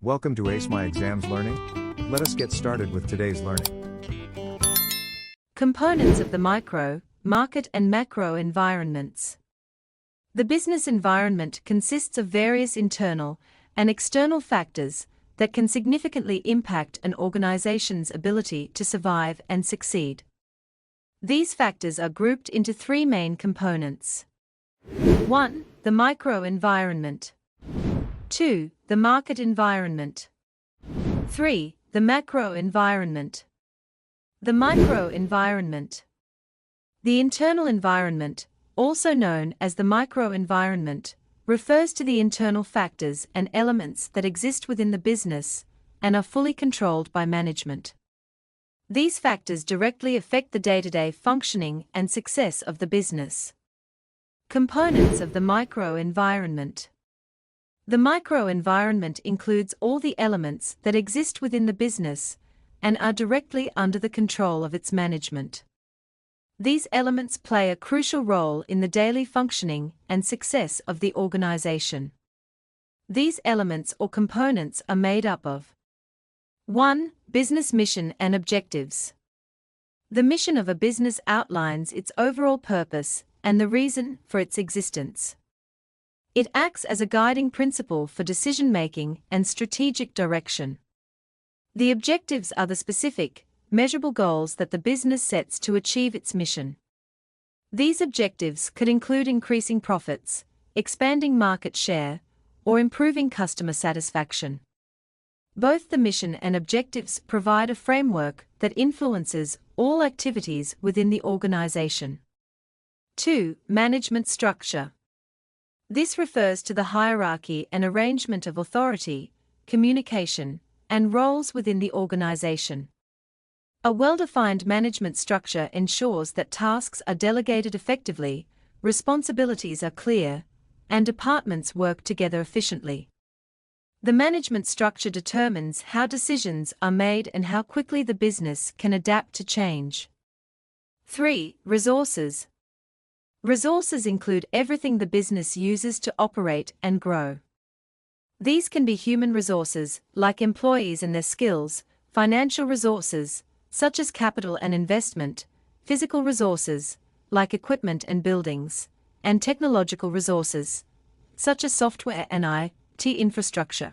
Welcome to Ace My Exams Learning. Let us get started with today's learning. Components of the micro, market and macro environments. The business environment consists of various internal and external factors that can significantly impact an organization's ability to survive and succeed. These factors are grouped into three main components. 1. The microenvironment. 2. The market environment. 3. The macro environment. The microenvironment. The internal environment, also known as the microenvironment, refers to the internal factors and elements that exist within the business and are fully controlled by management. These factors directly affect the day-to-day functioning and success of the business. Components of the microenvironment. The microenvironment includes all the elements that exist within the business and are directly under the control of its management. These elements play a crucial role in the daily functioning and success of the organization. These elements or components are made up of 1. Business mission and objectives. The mission of a business outlines its overall purpose and the reason for its existence. It acts as a guiding principle for decision-making and strategic direction. The objectives are the specific, measurable goals that the business sets to achieve its mission. These objectives could include increasing profits, expanding market share, or improving customer satisfaction. Both the mission and objectives provide a framework that influences all activities within the organization. 2. Management structure. This refers to the hierarchy and arrangement of authority, communication, and roles within the organization. A well-defined management structure ensures that tasks are delegated effectively, responsibilities are clear, and departments work together efficiently. The management structure determines how decisions are made and how quickly the business can adapt to change. 3. Resources. Resources include everything the business uses to operate and grow. These can be human resources, like employees and their skills, financial resources, such as capital and investment, physical resources, like equipment and buildings, and technological resources, such as software and IT infrastructure.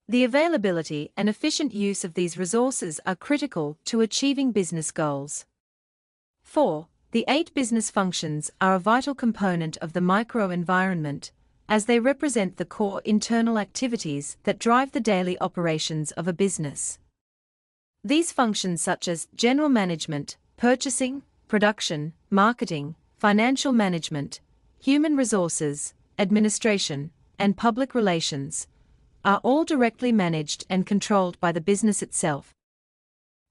The availability and efficient use of these resources are critical to achieving business goals. 4. The 8 business functions are a vital component of the microenvironment, as they represent the core internal activities that drive the daily operations of a business. These functions such as general management, purchasing, production, marketing, financial management, human resources, administration, and public relations, are all directly managed and controlled by the business itself.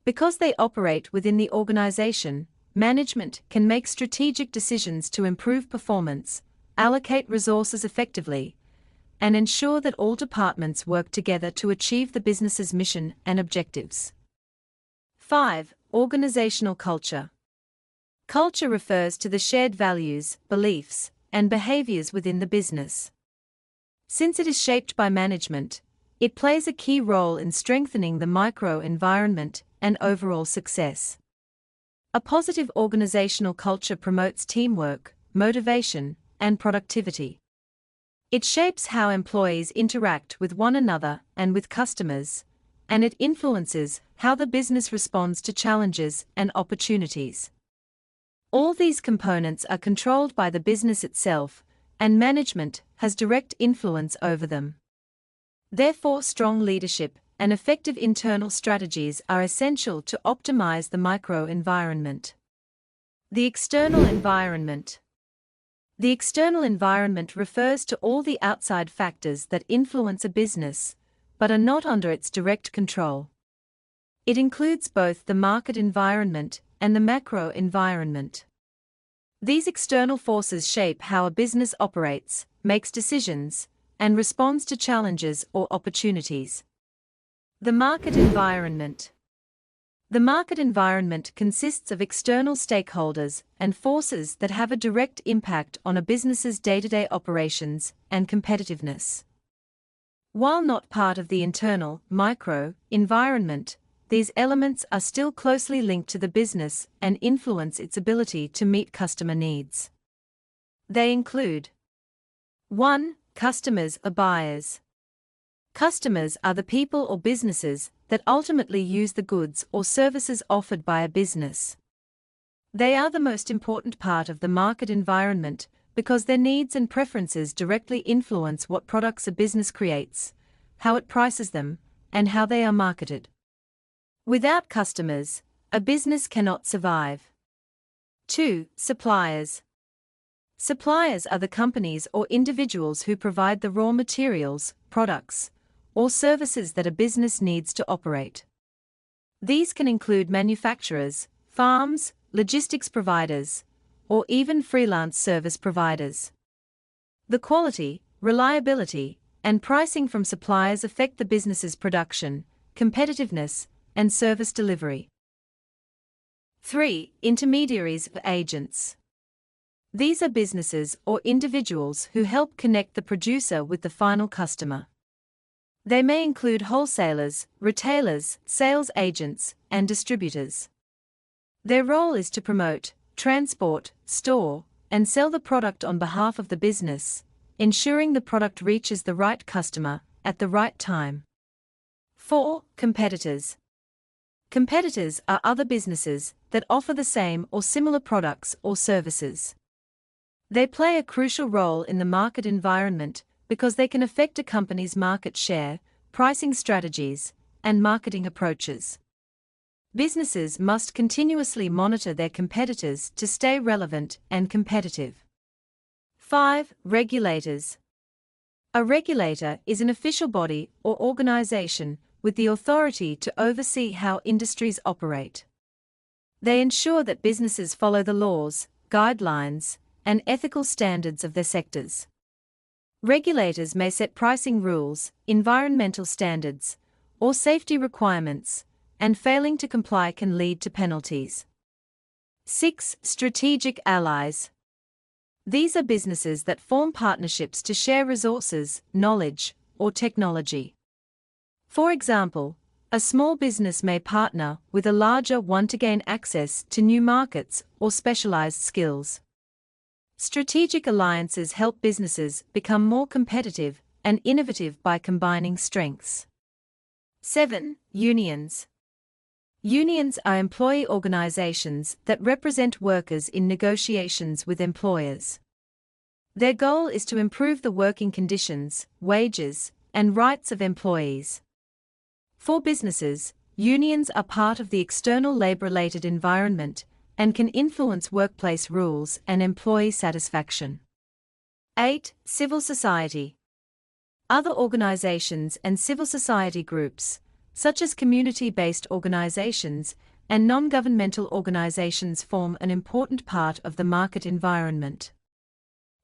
Because they operate within the organization, management can make strategic decisions to improve performance, allocate resources effectively, and ensure that all departments work together to achieve the business's mission and objectives. 5. Organizational culture. Culture refers to the shared values, beliefs, and behaviors within the business. Since it is shaped by management, it plays a key role in strengthening the microenvironment and overall success. A positive organizational culture promotes teamwork, motivation, and productivity. It shapes how employees interact with one another and with customers, and it influences how the business responds to challenges and opportunities. All these components are controlled by the business itself, and management has direct influence over them. Therefore, strong leadership and effective internal strategies are essential to optimize the microenvironment. The external environment. The external environment refers to all the outside factors that influence a business, but are not under its direct control. It includes both the market environment and the macro environment. These external forces shape how a business operates, makes decisions, and responds to challenges or opportunities. The market environment. The market environment consists of external stakeholders and forces that have a direct impact on a business's day-to-day operations and competitiveness. While not part of the internal, micro, environment, these elements are still closely linked to the business and influence its ability to meet customer needs. They include 1. Customers or buyers. Customers are the people or businesses that ultimately use the goods or services offered by a business. They are the most important part of the market environment because their needs and preferences directly influence what products a business creates, how it prices them, and how they are marketed. Without customers, a business cannot survive. 2. Suppliers. Suppliers are the companies or individuals who provide the raw materials, products, or services that a business needs to operate. These can include manufacturers, farms, logistics providers, or even freelance service providers. The quality, reliability, and pricing from suppliers affect the business's production, competitiveness, and service delivery. 3. Intermediaries or agents. These are businesses or individuals who help connect the producer with the final customer. They may include wholesalers, retailers, sales agents, and distributors. Their role is to promote, transport, store, and sell the product on behalf of the business, ensuring the product reaches the right customer at the right time. 4. Competitors. Competitors are other businesses that offer the same or similar products or services. They play a crucial role in the market environment because they can affect a company's market share, pricing strategies, and marketing approaches. Businesses must continuously monitor their competitors to stay relevant and competitive. 5. Regulators. A regulator is an official body or organization with the authority to oversee how industries operate. They ensure that businesses follow the laws, guidelines, and ethical standards of their sectors. Regulators may set pricing rules, environmental standards, or safety requirements, and failing to comply can lead to penalties. 6. Strategic allies. These are businesses that form partnerships to share resources, knowledge, or technology. For example, a small business may partner with a larger one to gain access to new markets or specialized skills. Strategic alliances help businesses become more competitive and innovative by combining strengths. 7. Unions. Unions are employee organizations that represent workers in negotiations with employers. Their goal is to improve the working conditions, wages, and rights of employees. For businesses, unions are part of the external labor-related environment and can influence workplace rules and employee satisfaction. 8. Civil society. Other organizations and civil society groups, such as community-based organizations and non-governmental organizations, form an important part of the market environment.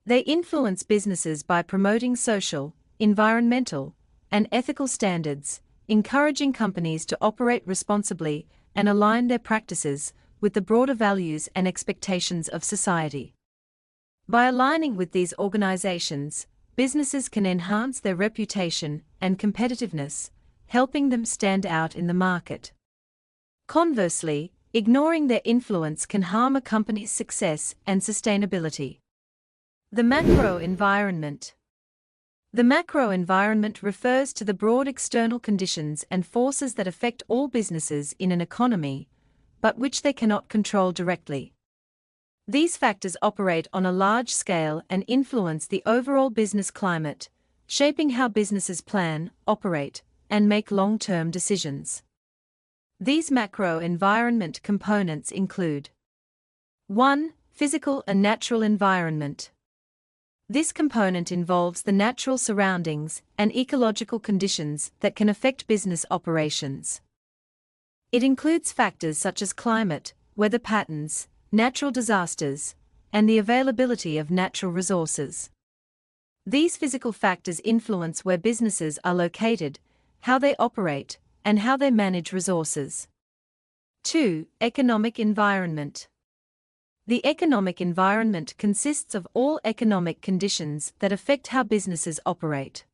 They influence businesses by promoting social, environmental, and ethical standards, encouraging companies to operate responsibly and align their practices with the broader values and expectations of society. By aligning with these organizations, businesses can enhance their reputation and competitiveness, helping them stand out in the market. Conversely, ignoring their influence can harm a company's success and sustainability. The macro environment. The macro environment refers to the broad external conditions and forces that affect all businesses in an economy, but which they cannot control directly. These factors operate on a large scale and influence the overall business climate, shaping how businesses plan, operate, and make long-term decisions. These macro environment components include 1. Physical and natural environment. This component involves the natural surroundings and ecological conditions that can affect business operations. It includes factors such as climate, weather patterns, natural disasters, and the availability of natural resources. These physical factors influence where businesses are located, how they operate, and how they manage resources. 2. Economic environment. The economic environment consists of all economic conditions that affect how businesses operate.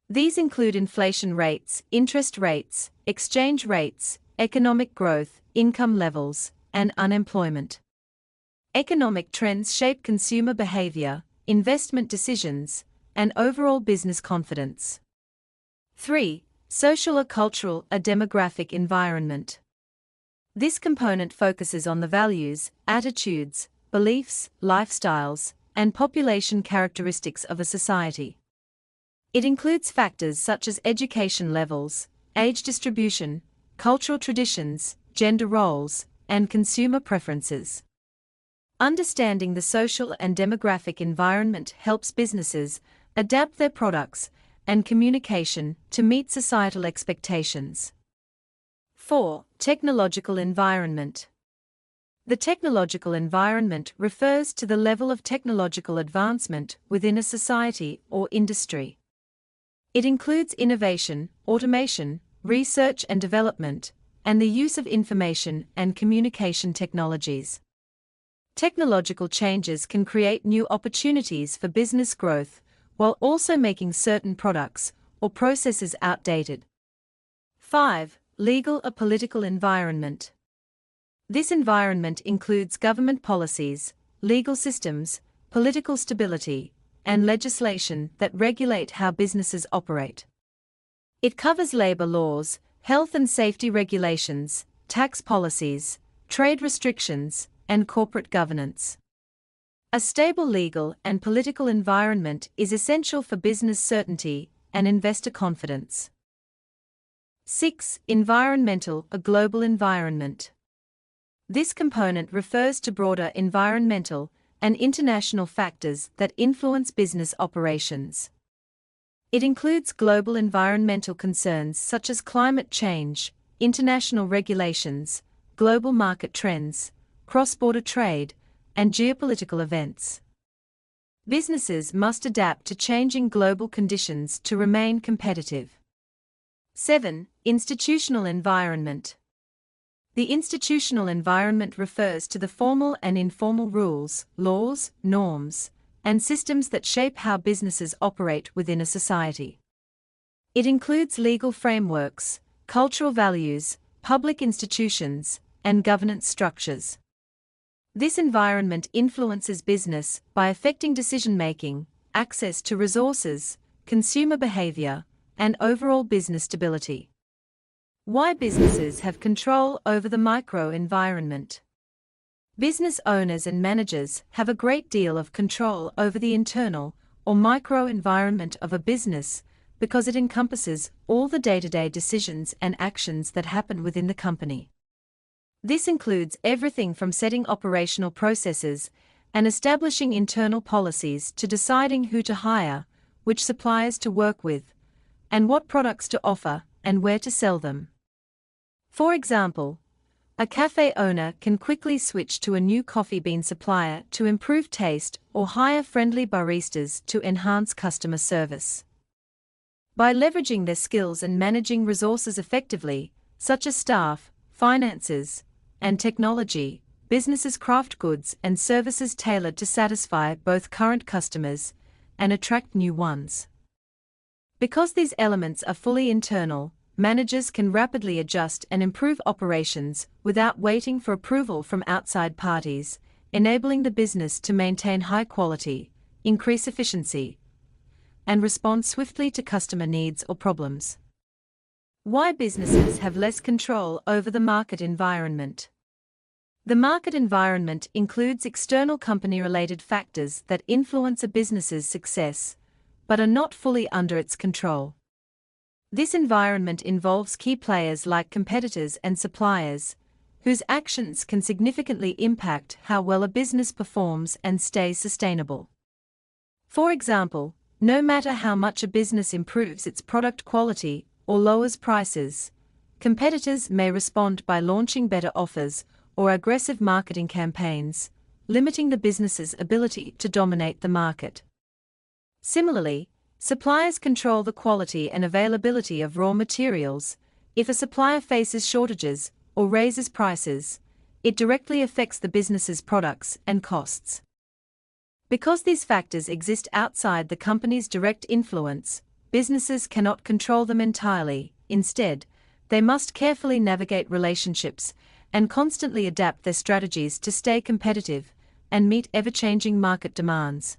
These include inflation rates, interest rates, exchange rates, economic growth, income levels, and unemployment. Economic trends shape consumer behavior, investment decisions, and overall business confidence. 3. Social or cultural or demographic environment. This component focuses on the values, attitudes, beliefs, lifestyles, and population characteristics of a society. It includes factors such as education levels, age distribution, cultural traditions, gender roles, and consumer preferences. Understanding the social and demographic environment helps businesses adapt their products and communication to meet societal expectations. 4. Technological environment. The technological environment refers to the level of technological advancement within a society or industry. It includes innovation, automation, research and development, and the use of information and communication technologies. Technological changes can create new opportunities for business growth, while also making certain products or processes outdated. 5. Legal or political environment. This environment includes government policies, legal systems, political stability, and legislation that regulate how businesses operate. It covers labor laws, health and safety regulations, tax policies, trade restrictions, and corporate governance. A stable legal and political environment is essential for business certainty and investor confidence. 6. Environmental or global environment. This component refers to broader environmental and international factors that influence business operations. It includes global environmental concerns such as climate change, international regulations, global market trends, cross-border trade, and geopolitical events. Businesses must adapt to changing global conditions to remain competitive. 7. Institutional environment. The institutional environment refers to the formal and informal rules, laws, norms, and systems that shape how businesses operate within a society. It includes legal frameworks, cultural values, public institutions, and governance structures. This environment influences business by affecting decision-making, access to resources, consumer behavior, and overall business stability. Why businesses have control over the microenvironment. Business owners and managers have a great deal of control over the internal or microenvironment of a business because it encompasses all the day-to-day decisions and actions that happen within the company. This includes everything from setting operational processes and establishing internal policies to deciding who to hire, which suppliers to work with, and what products to offer and where to sell them. For example, a cafe owner can quickly switch to a new coffee bean supplier to improve taste or hire friendly baristas to enhance customer service. By leveraging their skills and managing resources effectively, such as staff, finances, and technology, businesses craft goods and services tailored to satisfy both current customers and attract new ones. Because these elements are fully internal, managers can rapidly adjust and improve operations without waiting for approval from outside parties, enabling the business to maintain high quality, increase efficiency, and respond swiftly to customer needs or problems. Why businesses have less control over the market environment. The market environment includes external company-related factors that influence a business's success, but are not fully under its control. This environment involves key players like competitors and suppliers, whose actions can significantly impact how well a business performs and stays sustainable. For example, no matter how much a business improves its product quality or lowers prices, competitors may respond by launching better offers or aggressive marketing campaigns, limiting the business's ability to dominate the market. Similarly, suppliers control the quality and availability of raw materials. If a supplier faces shortages or raises prices, it directly affects the business's products and costs. Because these factors exist outside the company's direct influence, businesses cannot control them entirely. Instead, they must carefully navigate relationships and constantly adapt their strategies to stay competitive and meet ever-changing market demands.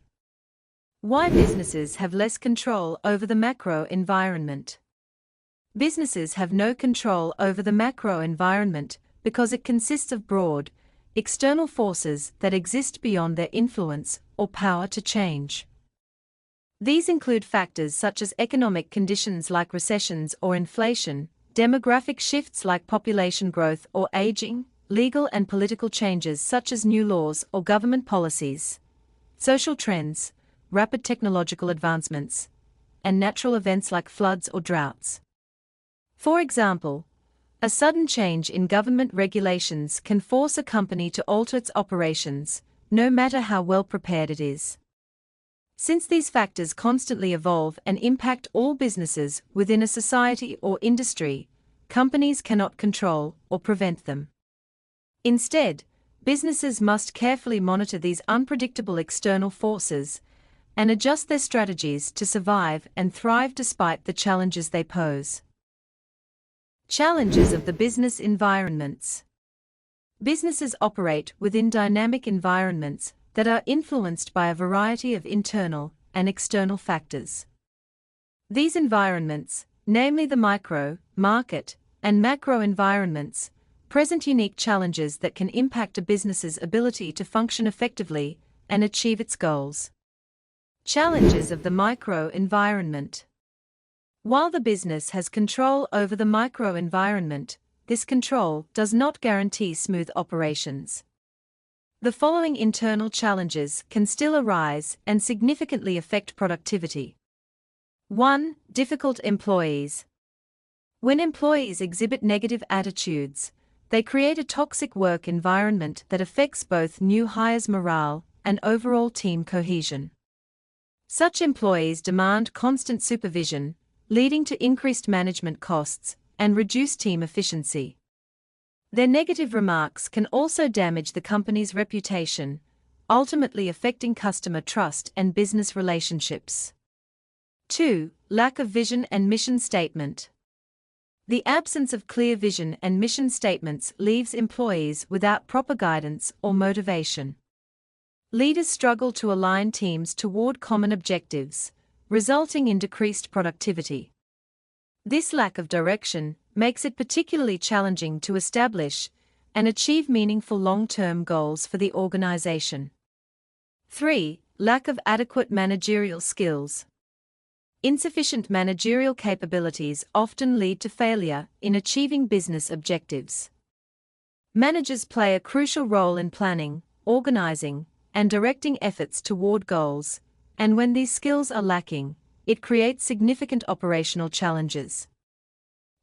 Why businesses have less control over the macro environment? Businesses have no control over the macro environment because it consists of broad, external forces that exist beyond their influence or power to change. These include factors such as economic conditions like recessions or inflation, demographic shifts like population growth or aging, legal and political changes such as new laws or government policies, social trends, rapid technological advancements, and natural events like floods or droughts. For example, a sudden change in government regulations can force a company to alter its operations, no matter how well prepared it is. Since these factors constantly evolve and impact all businesses within a society or industry, companies cannot control or prevent them. Instead, businesses must carefully monitor these unpredictable external forces and adjust their strategies to survive and thrive despite the challenges they pose. Challenges of the business environments. Businesses operate within dynamic environments that are influenced by a variety of internal and external factors. These environments, namely the micro, market, and macro environments, present unique challenges that can impact a business's ability to function effectively and achieve its goals. Challenges of the micro environment. While the business has control over the micro environment, this control does not guarantee smooth operations. The following internal challenges can still arise and significantly affect productivity. 1. Difficult employees. When employees exhibit negative attitudes, they create a toxic work environment that affects both new hires' morale and overall team cohesion. Such employees demand constant supervision, leading to increased management costs and reduced team efficiency. Their negative remarks can also damage the company's reputation, ultimately affecting customer trust and business relationships. 2. Lack of vision and mission statement. The absence of clear vision and mission statements leaves employees without proper guidance or motivation. Leaders struggle to align teams toward common objectives, resulting in decreased productivity. This lack of direction makes it particularly challenging to establish and achieve meaningful long-term goals for the organization. 3. Lack of adequate managerial skills. Insufficient managerial capabilities often lead to failure in achieving business objectives. Managers play a crucial role in planning, organizing, and directing efforts toward goals, and when these skills are lacking, it creates significant operational challenges.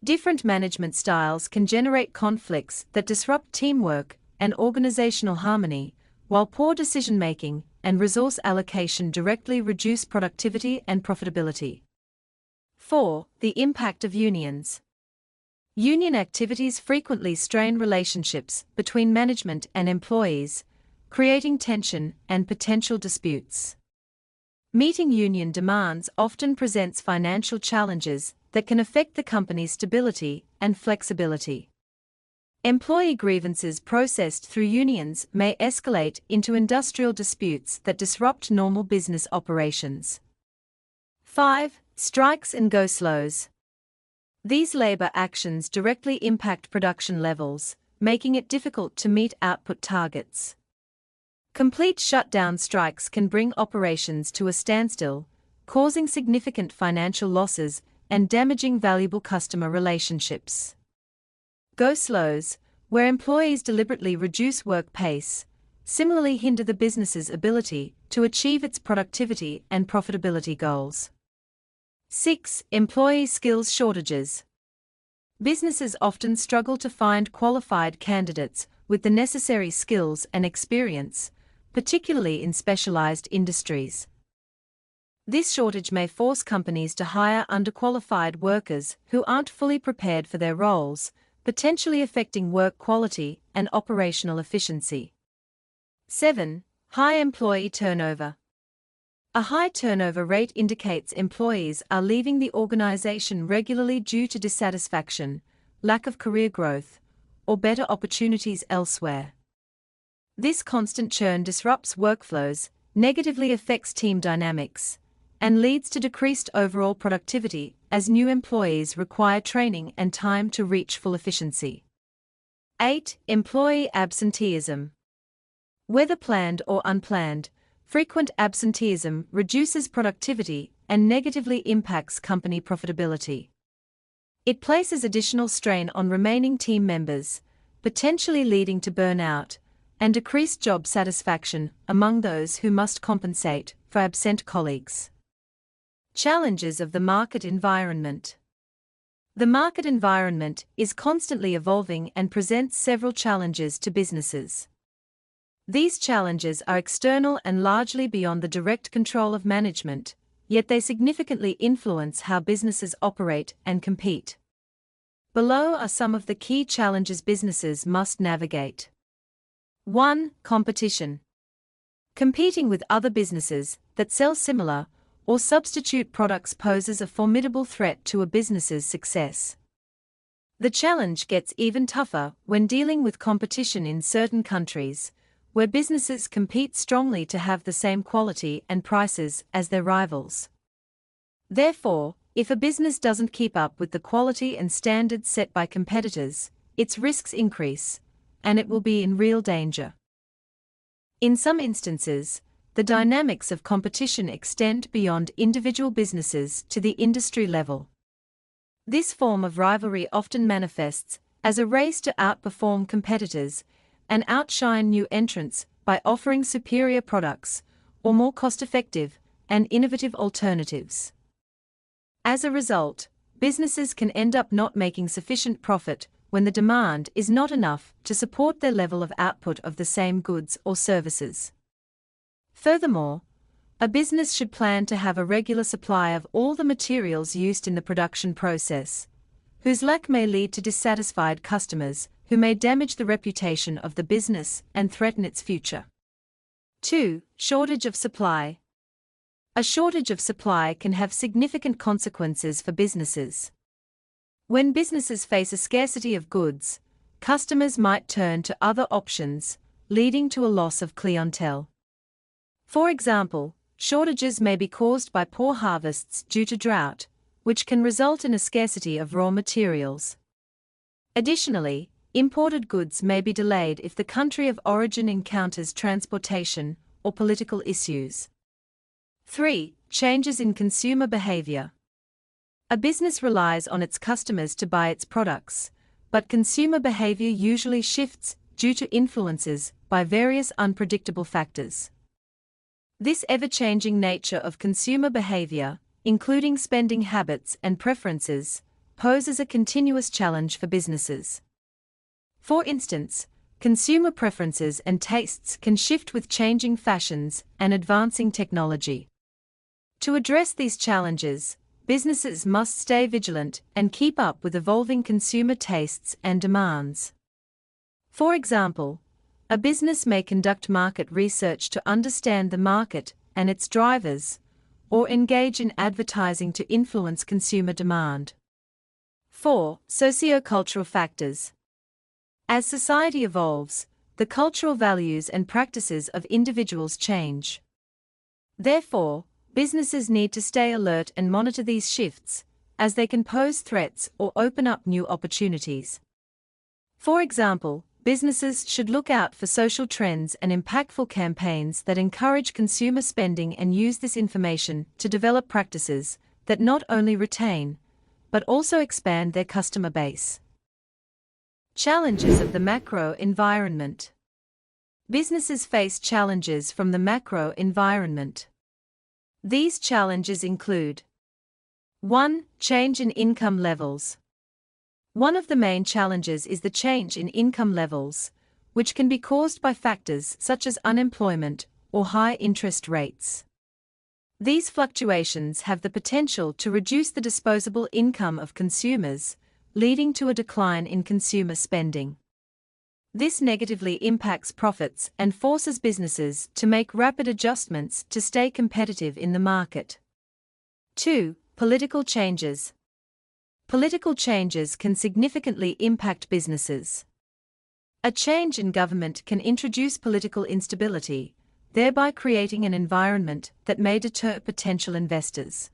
Different management styles can generate conflicts that disrupt teamwork and organizational harmony, while poor decision-making and resource allocation directly reduce productivity and profitability. 4. The impact of unions. Union activities frequently strain relationships between management and employees, creating tension and potential disputes. Meeting union demands often presents financial challenges that can affect the company's stability and flexibility. Employee grievances processed through unions may escalate into industrial disputes that disrupt normal business operations. 5. Strikes and go-slows. These labor actions directly impact production levels, making it difficult to meet output targets. Complete shutdown strikes can bring operations to a standstill, causing significant financial losses and damaging valuable customer relationships. Go-slows, where employees deliberately reduce work pace, similarly hinder the business's ability to achieve its productivity and profitability goals. 6. Employee skills shortages. Businesses often struggle to find qualified candidates with the necessary skills and experience, particularly in specialized industries. This shortage may force companies to hire underqualified workers who aren't fully prepared for their roles, potentially affecting work quality and operational efficiency. 7. High employee turnover. A high turnover rate indicates employees are leaving the organization regularly due to dissatisfaction, lack of career growth, or better opportunities elsewhere. This constant churn disrupts workflows, negatively affects team dynamics, and leads to decreased overall productivity as new employees require training and time to reach full efficiency. 8. Employee absenteeism. Whether planned or unplanned, frequent absenteeism reduces productivity and negatively impacts company profitability. It places additional strain on remaining team members, potentially leading to burnout and decreased job satisfaction among those who must compensate for absent colleagues. Challenges of the market environment. The market environment is constantly evolving and presents several challenges to businesses. These challenges are external and largely beyond the direct control of management, yet they significantly influence how businesses operate and compete. Below are some of the key challenges businesses must navigate. 1. Competition. Competing with other businesses that sell similar or substitute products poses a formidable threat to a business's success. The challenge gets even tougher when dealing with competition in certain countries, where businesses compete strongly to have the same quality and prices as their rivals. Therefore, if a business doesn't keep up with the quality and standards set by competitors, its risks increase, and it will be in real danger. In some instances, the dynamics of competition extend beyond individual businesses to the industry level. This form of rivalry often manifests as a race to outperform competitors and outshine new entrants by offering superior products or more cost-effective and innovative alternatives. As a result, businesses can end up not making sufficient profit when the demand is not enough to support their level of output of the same goods or services. Furthermore, a business should plan to have a regular supply of all the materials used in the production process, whose lack may lead to dissatisfied customers who may damage the reputation of the business and threaten its future. 2. Shortage of supply. A shortage of supply can have significant consequences for businesses. When businesses face a scarcity of goods, customers might turn to other options, leading to a loss of clientele. For example, shortages may be caused by poor harvests due to drought, which can result in a scarcity of raw materials. Additionally, imported goods may be delayed if the country of origin encounters transportation or political issues. 3. Changes in consumer behavior. A business relies on its customers to buy its products, but consumer behavior usually shifts due to influences by various unpredictable factors. This ever-changing nature of consumer behavior, including spending habits and preferences, poses a continuous challenge for businesses. For instance, consumer preferences and tastes can shift with changing fashions and advancing technology. To address these challenges, businesses must stay vigilant and keep up with evolving consumer tastes and demands. For example, a business may conduct market research to understand the market and its drivers, or engage in advertising to influence consumer demand. 4. Sociocultural factors. As society evolves, the cultural values and practices of individuals change. Therefore, businesses need to stay alert and monitor these shifts, as they can pose threats or open up new opportunities. For example, businesses should look out for social trends and impactful campaigns that encourage consumer spending and use this information to develop practices that not only retain, but also expand their customer base. Challenges of the macro environment. Businesses face challenges from the macro environment. These challenges include: 1. Change in income levels. One of the main challenges is the change in income levels, which can be caused by factors such as unemployment or high interest rates. These fluctuations have the potential to reduce the disposable income of consumers, leading to a decline in consumer spending. This negatively impacts profits and forces businesses to make rapid adjustments to stay competitive in the market. 2. Political changes. Political changes can significantly impact businesses. A change in government can introduce political instability, thereby creating an environment that may deter potential investors.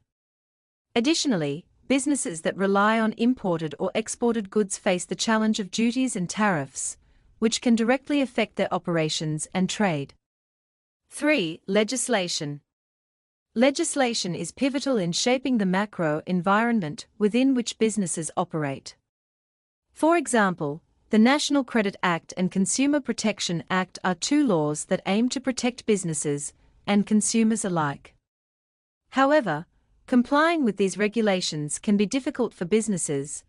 Additionally, businesses that rely on imported or exported goods face the challenge of duties and tariffs, which can directly affect their operations and trade. 3. Legislation. Legislation is pivotal in shaping the macro environment within which businesses operate. For example, the National Credit Act and Consumer Protection Act are two laws that aim to protect businesses and consumers alike. However, complying with these regulations can be difficult for businesses,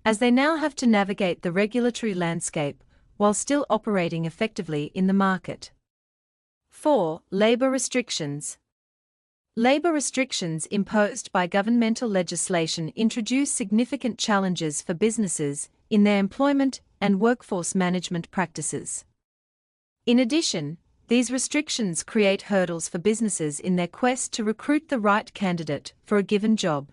as they now have to navigate the regulatory landscape while still operating effectively in the market. 4. Labor restrictions. Labor restrictions imposed by governmental legislation introduce significant challenges for businesses in their employment and workforce management practices. In addition, these restrictions create hurdles for businesses in their quest to recruit the right candidate for a given job.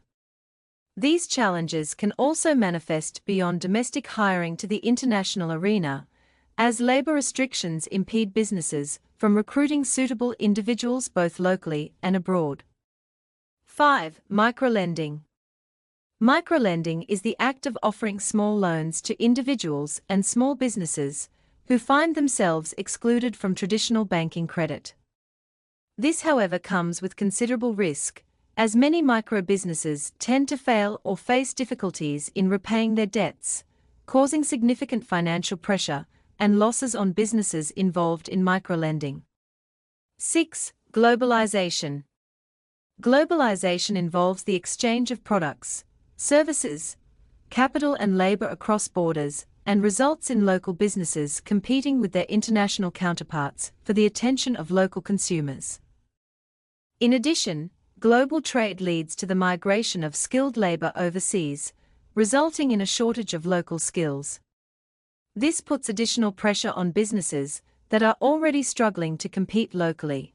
These challenges can also manifest beyond domestic hiring to the international arena, as labor restrictions impede businesses from recruiting suitable individuals both locally and abroad. 5. Microlending. Microlending is the act of offering small loans to individuals and small businesses who find themselves excluded from traditional banking credit. This, however, comes with considerable risk, as many micro-businesses tend to fail or face difficulties in repaying their debts, causing significant financial pressure and losses on businesses involved in microlending. 6. Globalization. Globalization involves the exchange of products, services, capital and labor across borders, and results in local businesses competing with their international counterparts for the attention of local consumers. In addition, global trade leads to the migration of skilled labor overseas, resulting in a shortage of local skills. This puts additional pressure on businesses that are already struggling to compete locally.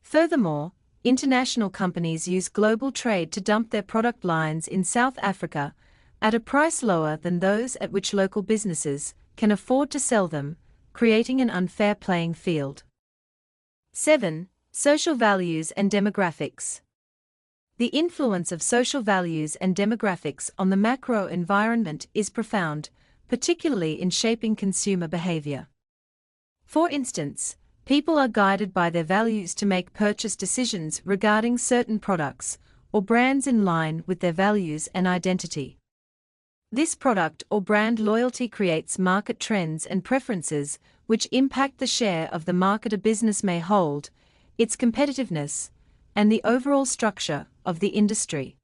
Furthermore, international companies use global trade to dump their product lines in South Africa at a price lower than those at which local businesses can afford to sell them, creating an unfair playing field. 7. Social values and demographics. The influence of social values and demographics on the macro environment is profound, particularly in shaping consumer behavior. For instance, people are guided by their values to make purchase decisions regarding certain products or brands in line with their values and identity. This product or brand loyalty creates market trends and preferences which impact the share of the market a business may hold, its competitiveness, and the overall structure of the industry.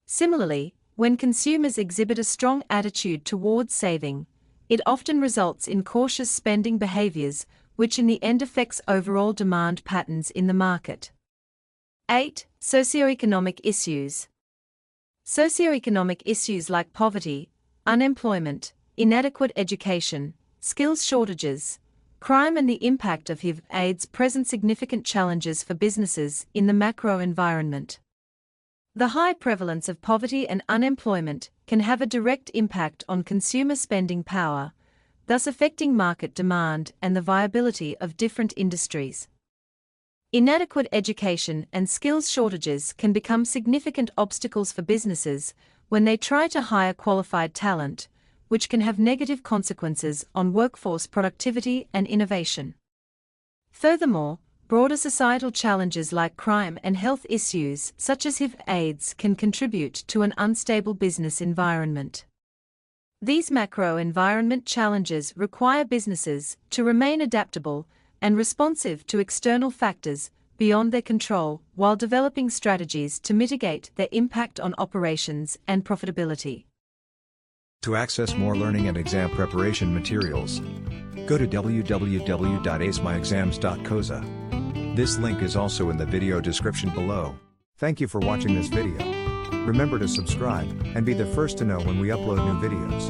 Similarly, when consumers exhibit a strong attitude towards saving, it often results in cautious spending behaviors, which in the end affects overall demand patterns in the market. 8. Socioeconomic issues. Socioeconomic issues like poverty, unemployment, inadequate education, skills shortages, crime and the impact of HIV/AIDS present significant challenges for businesses in the macro environment. The high prevalence of poverty and unemployment can have a direct impact on consumer spending power, thus affecting market demand and the viability of different industries. Inadequate education and skills shortages can become significant obstacles for businesses when they try to hire qualified talent, which can have negative consequences on workforce productivity and innovation. Furthermore, broader societal challenges like crime and health issues such as HIV/AIDS can contribute to an unstable business environment. These macro environment challenges require businesses to remain adaptable and responsive to external factors beyond their control while developing strategies to mitigate their impact on operations and profitability. To access more learning and exam preparation materials, go to www.acemyexams.coza. This link is also in the video description below. Thank you for watching this video. Remember to subscribe and be the first to know when we upload new videos.